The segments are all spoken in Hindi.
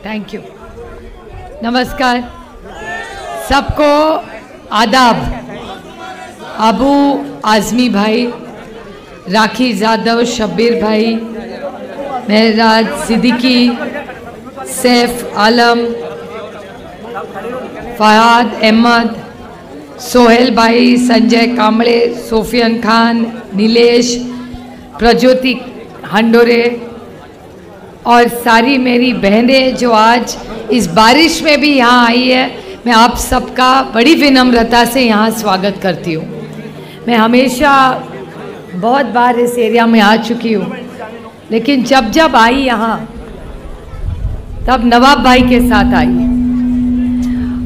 Thank you. नमस्कार सबको, आदाब। अबू आज़मी भाई, राखी जादव, शब्बीर भाई, महराज सिद्दीकी, सैफ आलम, फहाद अहमद, सोहेल भाई, संजय कामड़े, सोफियन खान, नीलेश, प्रज्योति हंडोरे और सारी मेरी बहनें जो आज इस बारिश में भी यहाँ आई है, मैं आप सबका बड़ी विनम्रता से यहाँ स्वागत करती हूँ। मैं हमेशा बहुत बार इस एरिया में आ चुकी हूँ, लेकिन जब जब आई यहाँ तब नवाब भाई के साथ आई।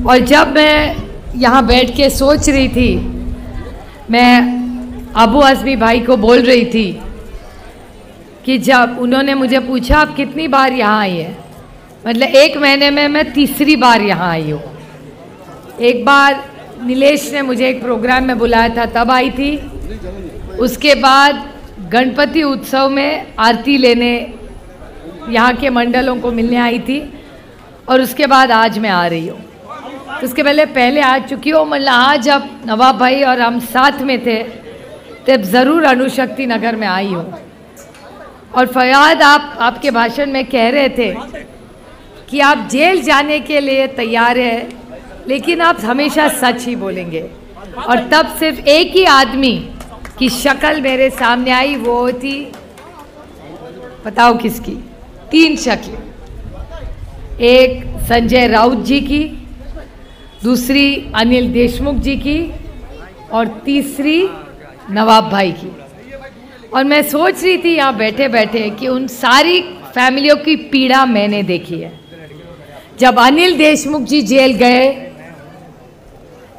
और जब मैं यहाँ बैठ के सोच रही थी, मैं अबू आज़मी भाई को बोल रही थी कि जब उन्होंने मुझे पूछा आप कितनी बार यहाँ आई है, मतलब 1 महीने में मैं तीसरी बार यहाँ आई हूँ। एक बार नीलेश ने मुझे एक प्रोग्राम में बुलाया था, तब आई थी। उसके बाद गणपति उत्सव में आरती लेने यहाँ के मंडलों को मिलने आई थी, और उसके बाद आज मैं आ रही हूँ। उसके पहले आ चुकी हूँ, मतलब आज जब नवाब भाई और हम साथ में थे तब ज़रूर अणुशक्ति नगर में आई हूँ। और फयाद, आपके भाषण में कह रहे थे कि आप जेल जाने के लिए तैयार हैं, लेकिन आप हमेशा सच ही बोलेंगे। और तब सिर्फ एक ही आदमी की शक्ल मेरे सामने आई, वो थी, बताओ किसकी? 3 शक्ल, एक संजय राउत जी की, दूसरी अनिल देशमुख जी की, और तीसरी नवाब भाई की। और मैं सोच रही थी यहाँ बैठे बैठे कि उन सारी फैमिलियों की पीड़ा मैंने देखी है। जब अनिल देशमुख जी जेल गए,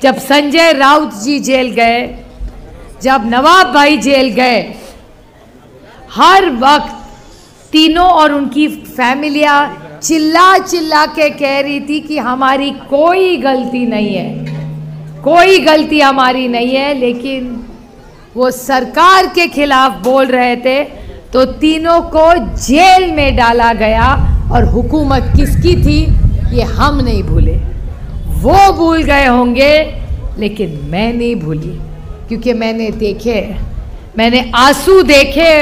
जब संजय राउत जी जेल गए, जब नवाब भाई जेल गए, हर वक्त तीनों और उनकी फैमिलियाँ चिल्ला चिल्ला के कह रही थी कि हमारी कोई गलती नहीं है, कोई गलती हमारी नहीं है। लेकिन वो सरकार के खिलाफ बोल रहे थे तो तीनों को जेल में डाला गया। और हुकूमत किसकी थी ये हम नहीं भूले, वो भूल गए होंगे, लेकिन मैं नहीं भूली, क्योंकि मैंने देखे, मैंने आंसू देखे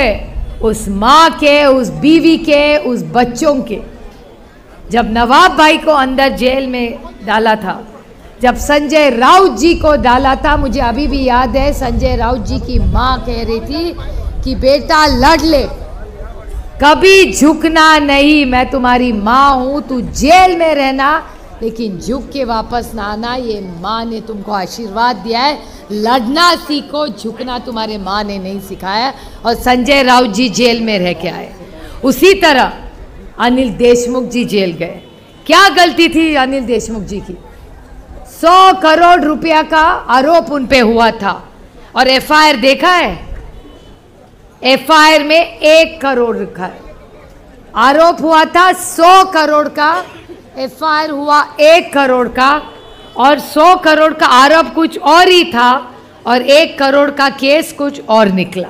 उस माँ के, उस बीवी के, उस बच्चों के। जब नवाब भाई को अंदर जेल में डाला था, जब संजय राउत जी को डाला था, मुझे अभी भी याद है, संजय राउत जी की माँ कह रही थी कि बेटा लड़ ले, कभी झुकना नहीं, मैं तुम्हारी माँ हूँ, तू जेल में रहना लेकिन झुक के वापस ना आना, ये माँ ने तुमको आशीर्वाद दिया है, लड़ना सीखो, झुकना तुम्हारे माँ ने नहीं सिखाया। और संजय राउत जी जेल में रह के आए। उसी तरह अनिल देशमुख जी जेल गए। क्या गलती थी अनिल देशमुख जी की? 100 करोड़ रुपया का आरोप उन पे हुआ था, और एफआईआर देखा है? एफआईआर में 1 करोड़ लिखा है। आरोप हुआ था 100 करोड़ का, एफआईआर हुआ 1 करोड़ का, और 100 करोड़ का आरोप कुछ और ही था और 1 करोड़ का केस कुछ और निकला।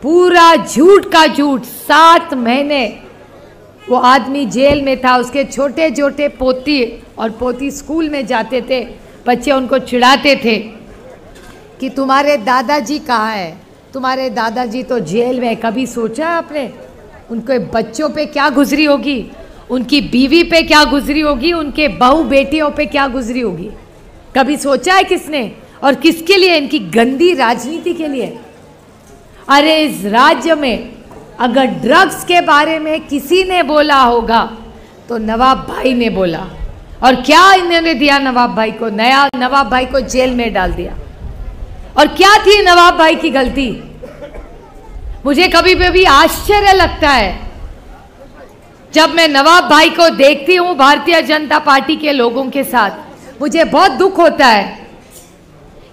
पूरा झूठ का झूठ। 7 महीने वो आदमी जेल में था। उसके छोटे छोटे पोती और पोती स्कूल में जाते थे, बच्चे उनको चिढ़ाते थे कि तुम्हारे दादाजी कहाँ है, तुम्हारे दादाजी तो जेल में। कभी सोचा है आपने उनके बच्चों पे क्या गुजरी होगी, उनकी बीवी पे क्या गुजरी होगी, उनके बहू बेटियों पे क्या गुजरी होगी? कभी सोचा है किसने? और किसके लिए? इनकी गंदी राजनीति के लिए। अरे इस राज्य में अगर ड्रग्स के बारे में किसी ने बोला होगा तो नवाब भाई ने बोला। और क्या इन्होंने दिया नवाब भाई को? नया नवाब भाई को जेल में डाल दिया। और क्या थी नवाब भाई की गलती? मुझे कभी भी आश्चर्य लगता है जब मैं नवाब भाई को देखती हूँ भारतीय जनता पार्टी के लोगों के साथ, मुझे बहुत दुख होता है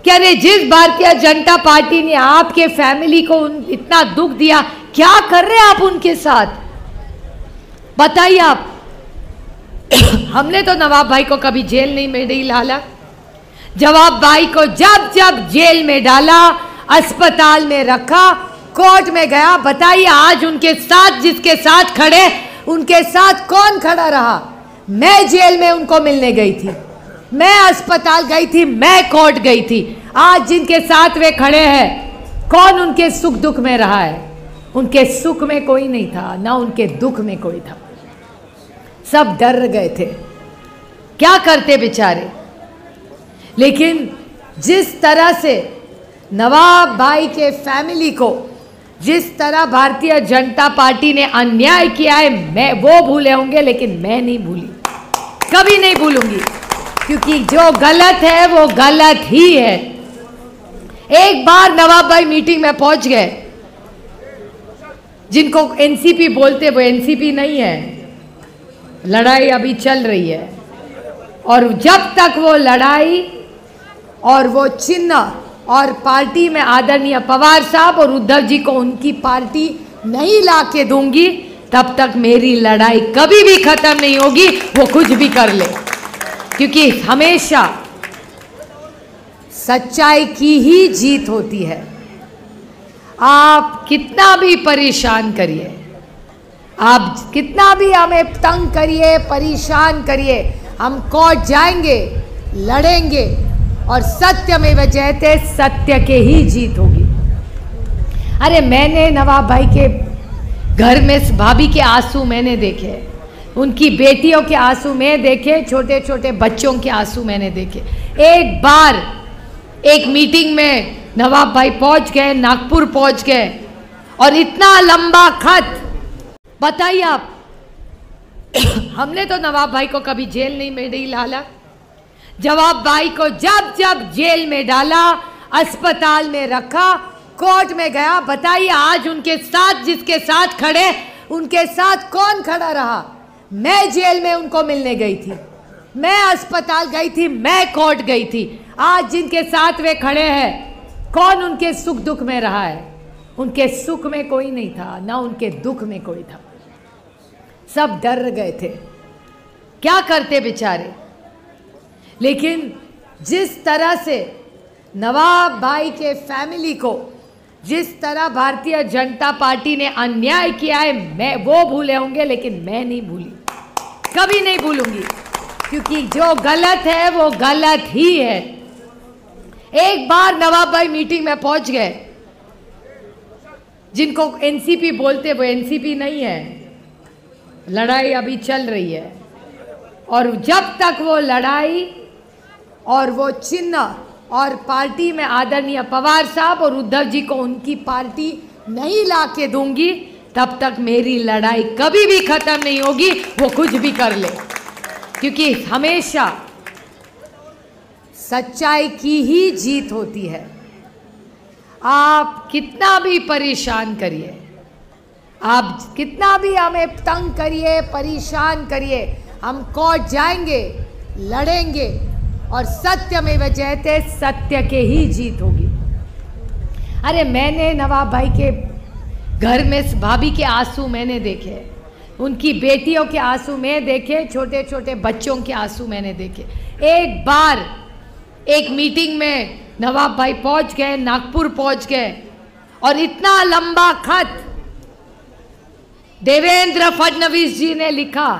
कि अरे जिस भारतीय जनता पार्टी ने आपके फैमिली को इतना दुख दिया, क्या कर रहे हैं आप उनके साथ? बताइए आप। हमने तो नवाब भाई को कभी जेल नहीं डाला। जवाब भाई को जब जब जेल में डाला, अस्पताल में रखा, कोर्ट में गया, बताइए आज उनके साथ जिसके साथ खड़े, उनके साथ कौन खड़ा रहा? मैं जेल में उनको मिलने गई थी, मैं अस्पताल गई थी, मैं कोर्ट गई थी। आज जिनके साथ वे खड़े हैं, कौन उनके सुख दुख में रहा है? उनके सुख में कोई नहीं था, ना उनके दुख में कोई था। सब डर गए थे, क्या करते बेचारे। लेकिन जिस तरह से नवाब भाई के फैमिली को, जिस तरह भारतीय जनता पार्टी ने अन्याय किया है, मैं वो भूले होंगे लेकिन मैं नहीं भूली, कभी नहीं भूलूंगी, क्योंकि जो गलत है वो गलत ही है। एक बार नवाब भाई मीटिंग में पहुंच गए, जिनको एनसीपी बोलते वो एनसीपी नहीं है, लड़ाई अभी चल रही है। और जब तक वो लड़ाई और वो चिन्ह और पार्टी में आदरणीय पवार साहब और उद्धव जी को उनकी पार्टी नहीं ला के दूंगी, तब तक मेरी लड़ाई कभी भी खत्म नहीं होगी, वो कुछ भी कर ले। क्योंकि हमेशा सच्चाई की ही जीत होती है। आप कितना भी परेशान करिए, आप कितना भी हमें तंग करिए, परेशान करिए, हम कोर्ट जाएंगे, लड़ेंगे और सत्यमेव जयते, सत्य के ही जीत होगी। अरे मैंने नवाब भाई के घर में भाभी के आंसू मैंने देखे, उनकी बेटियों के आंसू मैं देखे, छोटे छोटे बच्चों के आंसू मैंने देखे। एक बार एक मीटिंग में नवाब भाई पहुंच गए, नागपुर पहुंच गए, और इतना लंबा खत, बताइए आप हमने तो नवाब भाई को कभी जेल नहीं डाला, जवाब भाई को जब जब जेल में डाला, अस्पताल में रखा, कोर्ट में गया, बताइए आज उनके साथ जिसके साथ खड़े, उनके साथ कौन खड़ा रहा? मैं जेल में उनको मिलने गई थी, मैं अस्पताल गई थी, मैं कोर्ट गई थी। आज जिनके साथ वे खड़े हैं, कौन उनके सुख दुख में रहा है? उनके सुख में कोई नहीं था, ना उनके दुख में कोई था। सब डर गए थे, क्या करते बेचारे। लेकिन जिस तरह से नवाब भाई के फैमिली को, जिस तरह भारतीय जनता पार्टी ने अन्याय किया है, मैं वो भूले होंगे लेकिन मैं नहीं भूली, कभी नहीं भूलूंगी, क्योंकि जो गलत है वो गलत ही है। एक बार नवाब भाई मीटिंग में पहुंच गए, जिनको एनसीपी बोलते वो एनसीपी नहीं है, लड़ाई अभी चल रही है। और जब तक वो लड़ाई और वो चिन्ह और पार्टी में आदरणीय पवार साहब और उद्धव जी को उनकी पार्टी नहीं ला के दूंगी, तब तक मेरी लड़ाई कभी भी खत्म नहीं होगी, वो कुछ भी कर ले। क्योंकि हमेशा सच्चाई की ही जीत होती है। आप कितना भी परेशान करिए, आप कितना भी हमें तंग करिए, परेशान करिए, हम कोर्ट जाएंगे, लड़ेंगे और सत्यमेव जयते, सत्य के ही जीत होगी। अरे मैंने नवाब भाई के घर में भाभी के आंसू मैंने देखे, उनकी बेटियों के आंसू मैं देखे, छोटे छोटे बच्चों के आंसू मैंने देखे। एक बार एक मीटिंग में नवाब भाई पहुंच गए, नागपुर पहुंच गए, और इतना लंबा खत देवेंद्र फडणवीस जी ने लिखा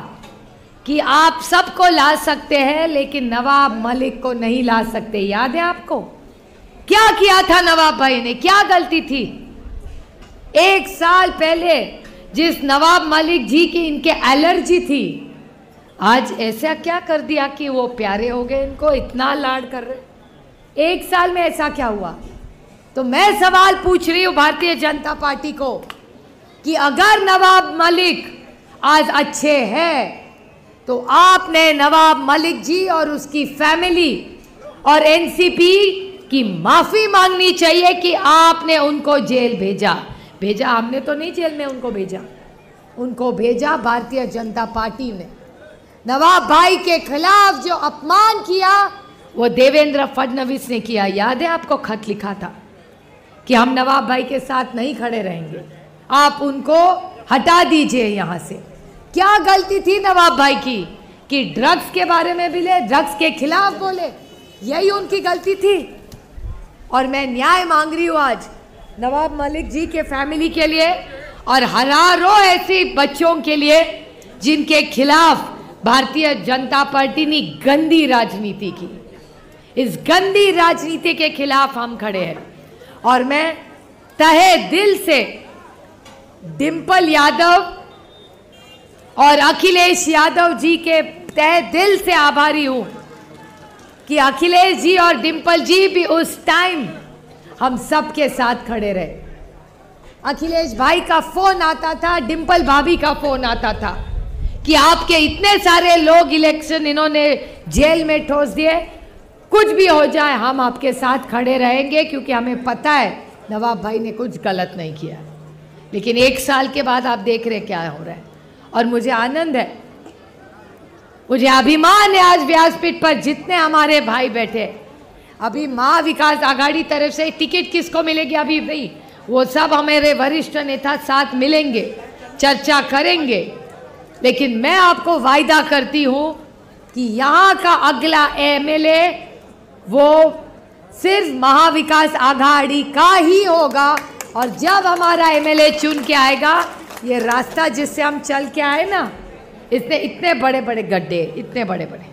कि आप सबको ला सकते हैं लेकिन नवाब मलिक को नहीं ला सकते। याद है आपको क्या किया था नवाब भाई ने, क्या गलती थी? एक साल पहले जिस नवाब मलिक जी की इनके एलर्जी थी, आज ऐसा क्या कर दिया कि वो प्यारे हो गए, इनको इतना लाड कर रहे? एक साल में ऐसा क्या हुआ? तो मैं सवाल पूछ रही हूँ भारतीय जनता पार्टी को कि अगर नवाब मलिक आज अच्छे हैं तो आपने नवाब मलिक जी और उसकी फैमिली और एनसीपी की माफी मांगनी चाहिए कि आपने उनको जेल भेजा। हमने तो नहीं जेल में उनको भेजा, उनको भेजा भारतीय जनता पार्टी ने। नवाब भाई के खिलाफ जो अपमान किया वो देवेंद्र फडणवीस ने किया। याद है आपको खत लिखा था कि हम नवाब भाई के साथ नहीं खड़े रहेंगे, आप उनको हटा दीजिए यहाँ से। क्या गलती थी नवाब भाई की कि ड्रग्स के बारे में बोले, ड्रग्स के खिलाफ बोले, यही उनकी गलती थी। और मैं न्याय मांग रही हूँ आज नवाब मलिक जी के फैमिली के लिए और हजारों ऐसे बच्चों के लिए जिनके खिलाफ भारतीय जनता पार्टी ने गंदी राजनीति की। इस गंदी राजनीति के खिलाफ हम खड़े हैं और मैं तहे दिल से डिंपल यादव और अखिलेश यादव जी के तहे दिल से आभारी हूं कि अखिलेश जी और डिंपल जी भी उस टाइम हम सब के साथ खड़े रहे। अखिलेश भाई का फोन आता था, डिंपल भाभी का फोन आता था कि आपके इतने सारे लोग इलेक्शन इन्होंने जेल में ठोस दिए, कुछ भी हो जाए हम आपके साथ खड़े रहेंगे क्योंकि हमें पता है नवाब भाई ने कुछ गलत नहीं किया। लेकिन 1 साल के बाद आप देख रहे क्या हो रहा है और मुझे आनंद है, मुझे अभिमान है आज व्यासपीठ पर जितने हमारे भाई बैठे। अभी महा विकास आघाड़ी तरफ से टिकट किसको मिलेगी अभी नहीं, वो सब हमारे वरिष्ठ नेता साथ मिलेंगे, चर्चा करेंगे। लेकिन मैं आपको वायदा करती हूँ कि यहाँ का अगला एमएलए वो सिर्फ महाविकास आघाड़ी का ही होगा और जब हमारा एमएलए चुन के आएगा, ये रास्ता जिससे हम चल के आए ना, इसने इतने बड़े बड़े गड्ढे, इतने बड़े बड़े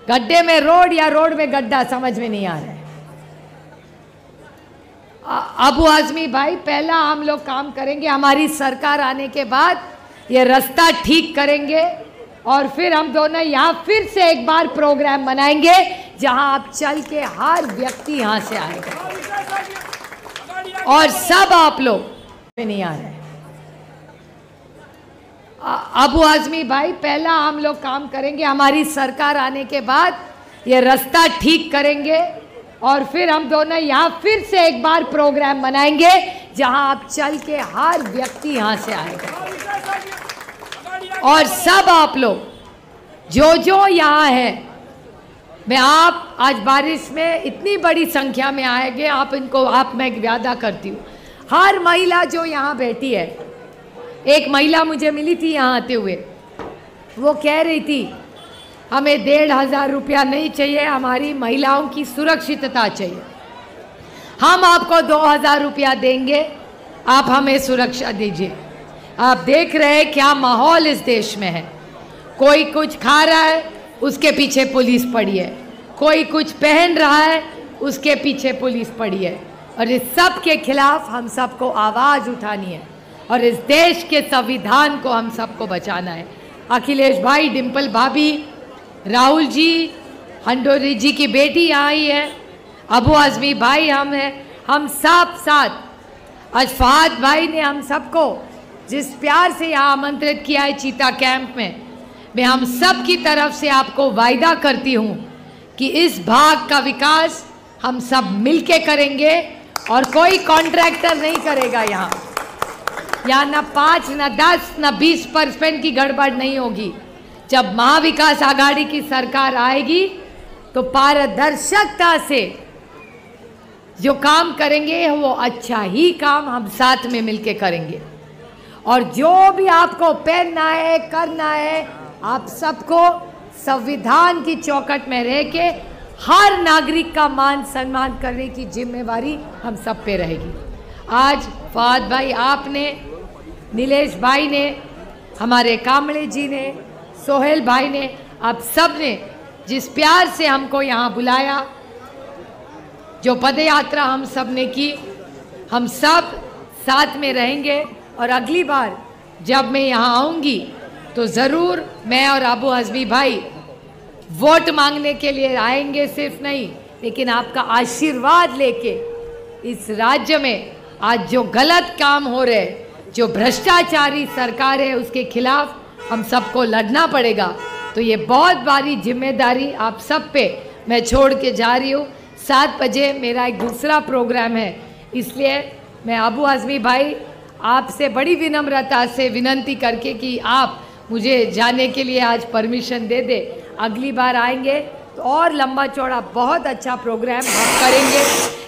गड्ढे में रोड या रोड में गड्ढा समझ में नहीं आ रहा है। अबू आजमी भाई, पहला हम लोग काम करेंगे, हमारी सरकार आने के बाद ये रास्ता ठीक करेंगे और फिर हम दोनों यहाँ फिर से एक बार प्रोग्राम बनाएंगे जहाँ आप चल के हर व्यक्ति यहाँ से आएगा और सब आप लोग में नहीं आ रहे हैं। अबू आजमी भाई, पहला हम लोग काम करेंगे, हमारी सरकार आने के बाद ये रास्ता ठीक करेंगे और फिर हम दोनों यहाँ फिर से एक बार प्रोग्राम बनाएंगे जहाँ आप चल के हर व्यक्ति यहाँ से आएगा और सब आप लोग जो यहाँ है, मैं आप आज बारिश में इतनी बड़ी संख्या में आएंगे, मैं वादा करती हूँ। हर महिला जो यहाँ बैठी है, एक महिला मुझे मिली थी यहाँ आते हुए, वो कह रही थी हमें 1,500 रुपया नहीं चाहिए, हमारी महिलाओं की सुरक्षितता चाहिए। हम आपको 2,000 रुपया देंगे, आप हमें सुरक्षा दीजिए। आप देख रहे हैं क्या माहौल इस देश में है। कोई कुछ खा रहा है, उसके पीछे पुलिस पड़ी है, कोई कुछ पहन रहा है, उसके पीछे पुलिस पड़ी है और इस सब के खिलाफ हम सबको आवाज़ उठानी है और इस देश के संविधान को हम सबको बचाना है। अखिलेश भाई, डिंपल भाभी, राहुल जी, हंडोरी जी की बेटी यहाँ आई है, अबू आजमी भाई हम हैं, हम सब साथ। आज फहद भाई ने हम सबको जिस प्यार से यहाँ आमंत्रित किया है चीता कैंप में, मैं हम सब की तरफ से आपको वायदा करती हूँ कि इस भाग का विकास हम सब मिलके करेंगे और कोई कॉन्ट्रैक्टर नहीं करेगा। यहाँ ना 5, ना 10, ना 20% की गड़बड़ नहीं होगी। जब महाविकास आघाड़ी की सरकार आएगी तो पारदर्शिता से जो काम करेंगे वो अच्छा ही काम हम साथ में मिलके करेंगे और जो भी आपको पहनना है, करना है, आप सबको संविधान की चौखट में रह के हर नागरिक का मान सम्मान करने की जिम्मेवारी हम सब पे रहेगी। आज फहद भाई आपने, नीलेश भाई ने, हमारे कामले जी ने, सोहेल भाई ने, आप सब ने जिस प्यार से हमको यहाँ बुलाया, जो पदयात्रा हम सब ने की, हम सब साथ में रहेंगे और अगली बार जब मैं यहाँ आऊँगी तो ज़रूर मैं और अबू आजमी भाई वोट मांगने के लिए आएंगे, सिर्फ नहीं लेकिन आपका आशीर्वाद लेके इस राज्य में आज जो गलत काम हो रहे, जो भ्रष्टाचारी सरकार है, उसके खिलाफ हम सबको लड़ना पड़ेगा। तो ये बहुत बड़ी जिम्मेदारी आप सब पे मैं छोड़ के जा रही हूँ। 7 बजे मेरा एक दूसरा प्रोग्राम है, इसलिए मैं अबू आजमी भाई आपसे बड़ी विनम्रता से विनंती करके कि आप मुझे जाने के लिए आज परमिशन दे दे। अगली बार आएंगे तो और लंबा चौड़ा बहुत अच्छा प्रोग्राम हम करेंगे।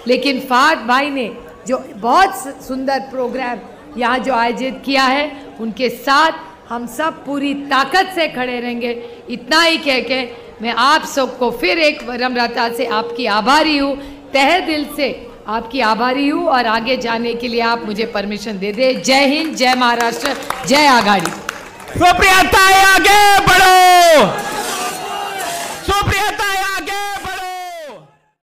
लेकिन फहद भाई ने जो बहुत सुंदर प्रोग्राम यहाँ जो आयोजित किया है, उनके साथ हम सब पूरी ताकत से खड़े रहेंगे। इतना ही कह के मैं आप सबको फिर एक विनम्रता से आपकी आभारी हूँ, तहे दिल से आपकी आभारी हूँ और आगे जाने के लिए आप मुझे परमिशन दे दे। जय हिंद, जय महाराष्ट्र, जय आघाड़ी। सुप्रिया ताई आगे बढ़ो।